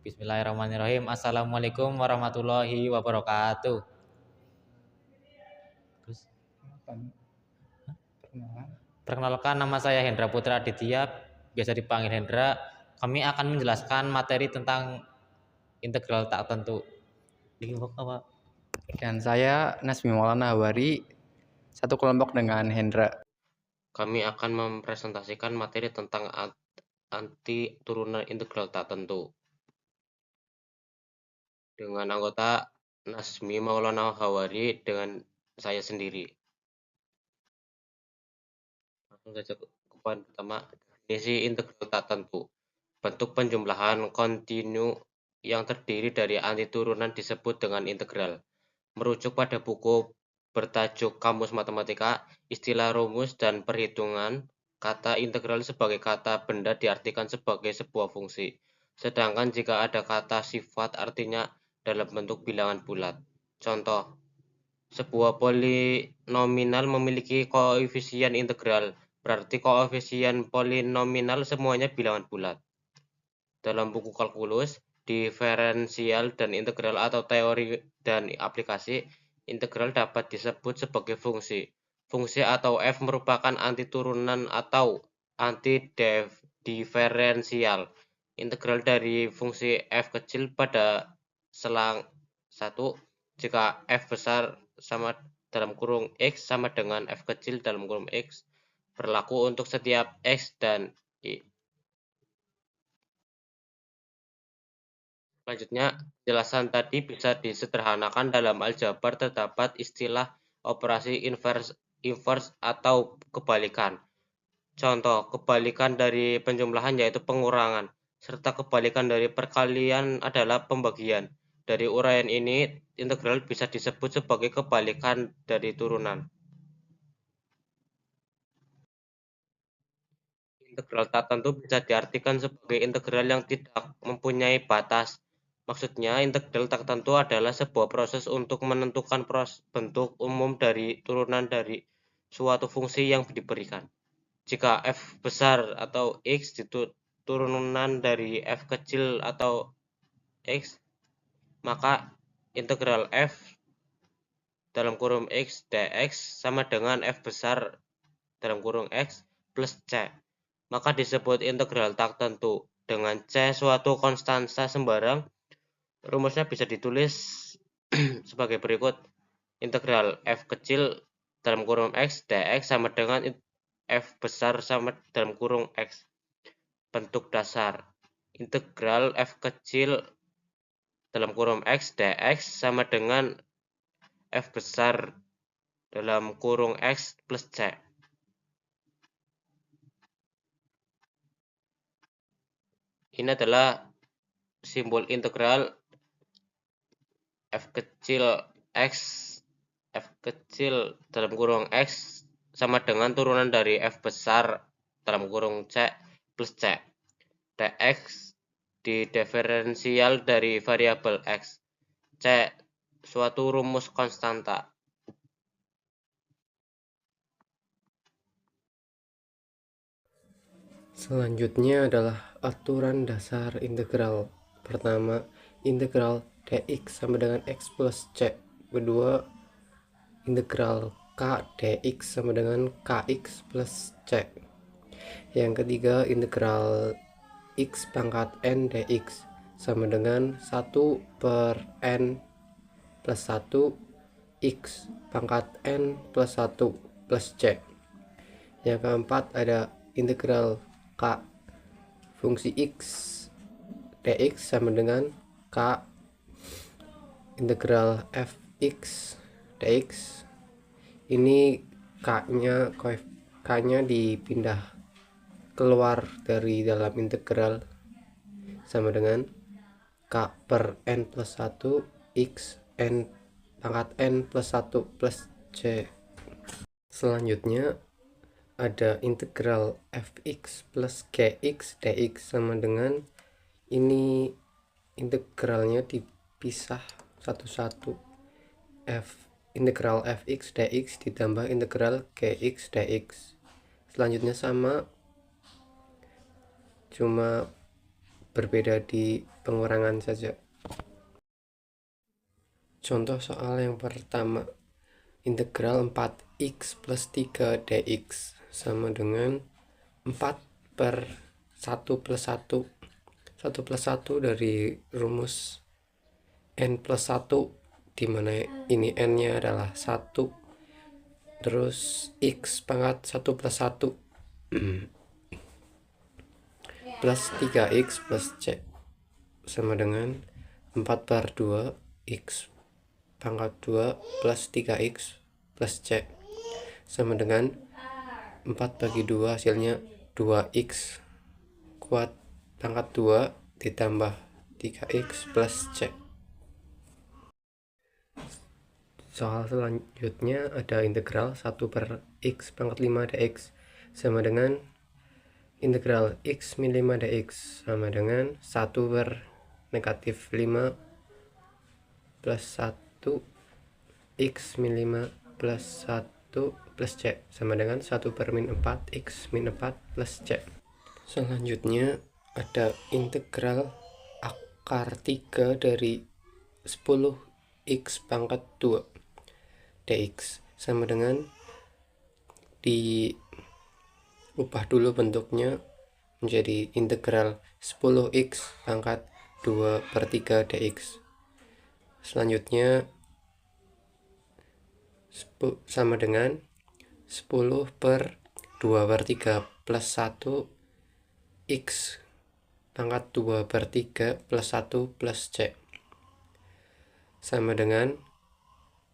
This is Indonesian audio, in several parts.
Bismillahirrahmanirrahim. Assalamualaikum warahmatullahi wabarakatuh. Terus, perkenalkan nama saya Hendra Putra Aditya, biasa dipanggil Hendra. Kami akan menjelaskan materi tentang integral tak tentu. Dan saya Nasmi Maulana Hawari, satu kelompok dengan Hendra. Kami akan mempresentasikan materi tentang anti turunan integral tak tentu dengan anggota Nasmi Maulana Hawari dengan saya sendiri. Langsung saja ke poin pertama, definisi integral tak tentu. Bentuk penjumlahan kontinu yang terdiri dari anti turunan disebut dengan integral. Merujuk pada buku bertajuk Kamus Matematika, Istilah Rumus dan Perhitungan, kata integral sebagai kata benda diartikan sebagai sebuah fungsi. Sedangkan jika ada kata sifat artinya dalam bentuk bilangan bulat. Contoh, sebuah polinomial memiliki koefisien integral, berarti koefisien polinomial semuanya bilangan bulat. Dalam buku kalkulus, diferensial dan integral atau teori dan aplikasi, integral dapat disebut sebagai fungsi. Fungsi atau f merupakan anti turunan atau anti diferensial. Integral dari fungsi f kecil pada selang 1 jika f besar sama dalam kurung x sama dengan f kecil dalam kurung x berlaku untuk setiap x dan y. Selanjutnya, penjelasan tadi bisa disederhanakan dalam aljabar terdapat istilah operasi inverse atau kebalikan. Contoh, kebalikan dari penjumlahan yaitu pengurangan, serta kebalikan dari perkalian adalah pembagian. Dari uraian ini, integral bisa disebut sebagai kebalikan dari turunan. Integral tak tentu bisa diartikan sebagai integral yang tidak mempunyai batas. Maksudnya, integral tak tentu adalah sebuah proses untuk menentukan bentuk umum dari turunan dari suatu fungsi yang diberikan. Jika f besar atau x itu turunan dari f kecil atau x, maka integral f dalam kurung x dx sama dengan f besar dalam kurung x plus c. Maka disebut integral tak tentu. Dengan c suatu konstanta sembarang, rumusnya bisa ditulis sebagai berikut. Integral f kecil dalam kurung x dx sama dengan f besar sama dalam kurung x. Bentuk dasar. Integral f kecil dalam kurung x dx sama dengan f besar dalam kurung x plus c. Ini adalah simbol integral f kecil x, f kecil dalam kurung x sama dengan turunan dari f besar dalam kurung c plus c. Dx diferensial dari variabel x. C suatu rumus konstanta. Selanjutnya adalah aturan dasar integral. Pertama, integral dx sama dengan x plus c. Kedua, integral k dx sama dengan kx plus c. Yang ketiga, integral x pangkat n dx sama dengan 1 per n plus 1 x pangkat n plus 1 plus c. Yang keempat ada integral k fungsi x dx sama dengan k integral fx dx. Ini k-nya dipindah keluar dari dalam integral sama dengan k per n plus 1 x n pangkat n plus 1 plus c. Selanjutnya ada integral fx plus gx dx sama dengan, ini integralnya dipisah satu-satu, integral fx dx ditambah integral gx dx. Selanjutnya sama, cuma berbeda di pengurangan saja. Contoh soal yang pertama, integral 4x plus 3 dx sama dengan 4 per 1 plus 1. 1 plus 1 dari rumus n plus 1, dimana ini n nya adalah 1, terus x pangkat 1 plus 1 plus 3x plus c sama dengan 4 per 2 x pangkat 2 plus 3x plus c sama dengan 4 bagi 2 hasilnya 2x kuat pangkat 2 ditambah 3x plus c. Soal selanjutnya ada integral 1 per x pangkat 5 dx sama dengan integral x min 5 dx sama dengan 1 per negatif 5 plus 1 x min 5 plus 1 plus c sama dengan 1 per min 4 x min 4 plus c. Selanjutnya ada integral akar 3 dari 10x pangkat 2 dx sama dengan, diubah dulu bentuknya menjadi integral 10x pangkat 2 per 3 dx. Selanjutnya sama dengan 10 per 2 per 3 plus 1 x pangkat 2 per 3 plus 1 plus c sama dengan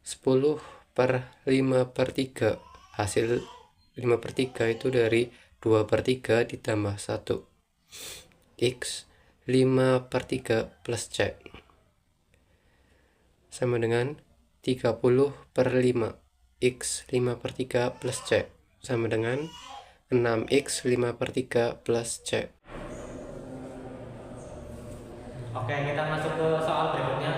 10 per 5 per 3. Hasil 5 per 3 itu dari 2 per 3 ditambah 1 x 5 per 3 plus c sama dengan 30 per 5 x 5 per 3 plus c sama dengan 6x 5 per 3 plus c. Oke, kita masuk ke soal berikutnya.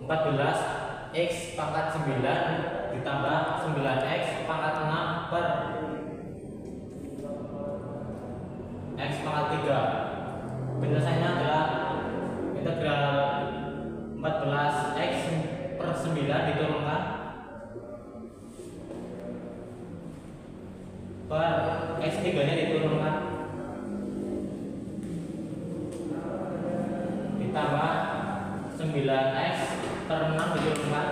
14x pangkat 9 ditambah 9x pangkat 6 per x pangkat 3. Penjelasannya adalah integral 14x per 9 diturunkan per x3 nya diturunkan ditambah 9x per 6 diturunkan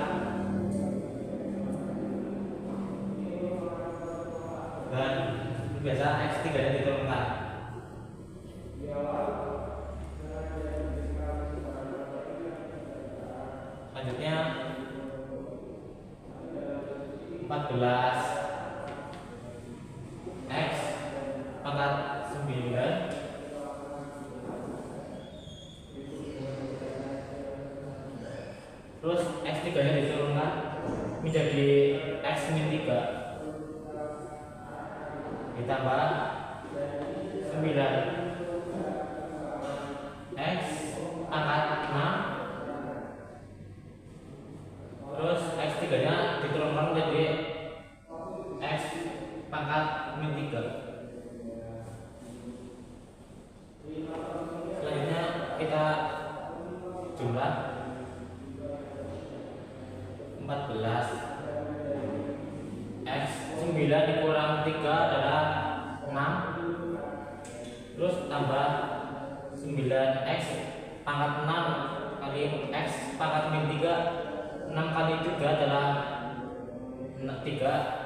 dan biasa x3 nya diturunkan. Selanjutnya 14x pangkat 9 terus x3 nya diturunkan menjadi x min 3 ditambah 9x pangkat 6 terus x3 nya diturunkan menjadi x pangkat min 3. Selanjutnya kita jumlah 14 x 9 dikurang 3 adalah 6 terus tambah 9x pangkat 6 kali x pangkat min 3, 6 kali 3 adalah 3.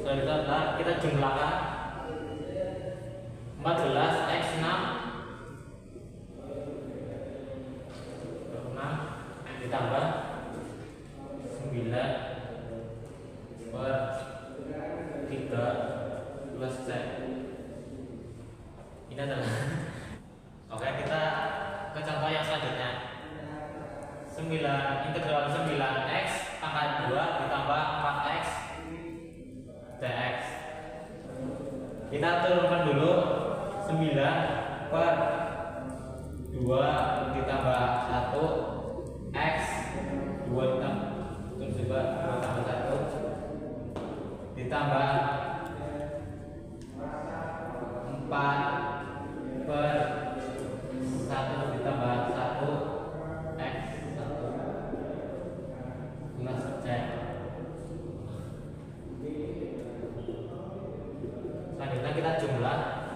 Selanjutnya adalah kita jumlahkan 14x 6 ditambah 9 per 3 plus c. Ini adalah oke, kita ke contoh yang selanjutnya. 9 integral 9x pangkat 2 ditambah 4x dx. Kita turunkan dulu 9 per 2 ditambah 1 x 2 ditambah 1 ditambah 4 per 1 ditambah 1 X 1 plus C. Selanjutnya kita jumlah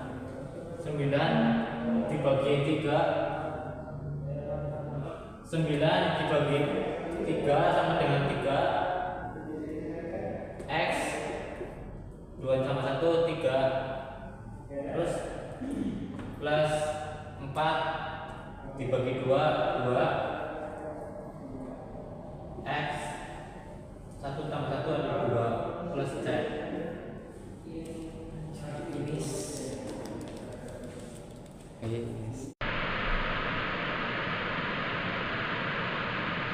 9 dibagi 3. 9 dibagi 3 sama dengan 3 X 2 sama 1 3, terus plus 4 dibagi 2 2 X